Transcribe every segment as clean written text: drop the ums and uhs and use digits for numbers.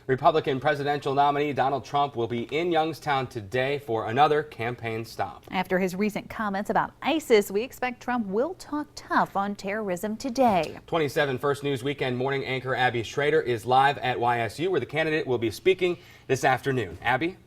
Republican presidential nominee Donald Trump will be in Youngstown today for another campaign stop. After his recent comments about ISIS, we expect Trump will talk tough on terrorism today. 27 First News Weekend morning anchor Abby Schrader is live at YSU, where the candidate will be speaking this afternoon. Abby?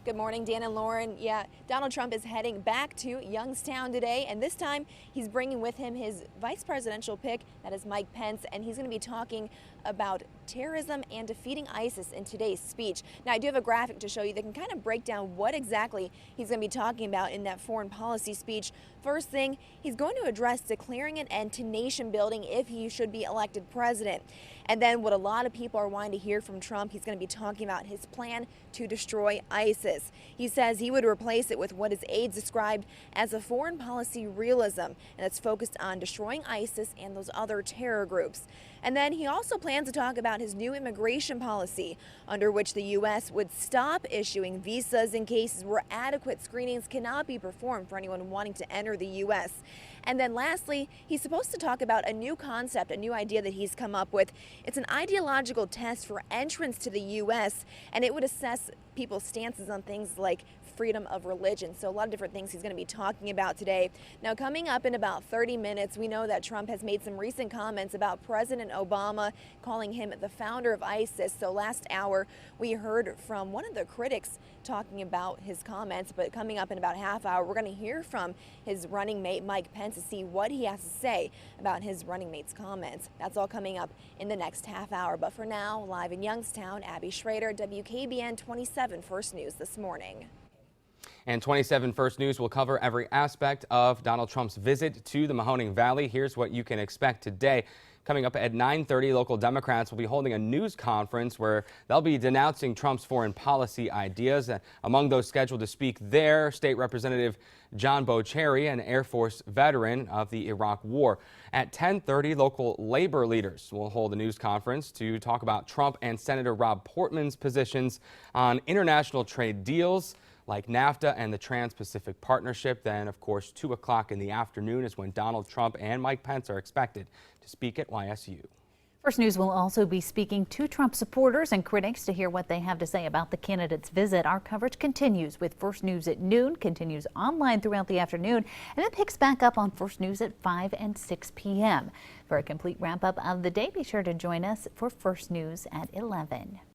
Good morning, Dan and Lauren. Yeah, Donald Trump is heading back to Youngstown today, and this time he's bringing with him his vice presidential pick, that is Mike Pence, and he's going to be talking about terrorism and defeating ISIS in today's speech. Now, I do have a graphic to show you that can kind of break down what exactly he's going to be talking about in that foreign policy speech. First thing, he's going to address declaring an end to nation building if he should be elected president. And then what a lot of people are wanting to hear from Trump, he's going to be talking about his plan to destroy ISIS. He says he would replace it with what his aides described as a foreign policy realism, and it's focused on destroying ISIS and those other terror groups. And then he also plans to talk about his new immigration policy, under which the U.S. would stop issuing visas in cases where adequate screenings cannot be performed for anyone wanting to enter the U.S. And then lastly, he's supposed to talk about a new concept, a new idea that he's come up with. It's an ideological test for entrance to the U.S., and it would assess people's stances on things like freedom of religion. So a lot of different things he's going to be talking about today. Now, coming up in about 30 minutes, we know that Trump has made some recent comments about President Obama, calling him the founder of ISIS. So last hour, we heard from one of the critics talking about his comments, but coming up in about a half hour, we're going to hear from his running mate, Mike Pence, to see what he has to say about his running mate's comments. That's all coming up in the next half hour. But for now, live in Youngstown, Abby Schrader, WKBN 27 First News this morning. And 27 First News will cover every aspect of Donald Trump's visit to the Mahoning Valley. Here's what you can expect today. Coming up at 9:30, local Democrats will be holding a news conference where they'll be denouncing Trump's foreign policy ideas. Among those scheduled to speak there, State Representative John Bocherry, an Air Force veteran of the Iraq War. At 10:30, local labor leaders will hold a news conference to talk about Trump and Senator Rob Portman's positions on international trade deals like NAFTA and the Trans-Pacific Partnership. Then, of course, 2 o'clock in the afternoon is when Donald Trump and Mike Pence are expected to speak at YSU. First News will also be speaking to Trump supporters and critics to hear what they have to say about the candidate's visit. Our coverage continues with First News at noon, continues online throughout the afternoon, and it picks back up on First News at 5 and 6 p.m. For a complete wrap-up of the day, be sure to join us for First News at 11.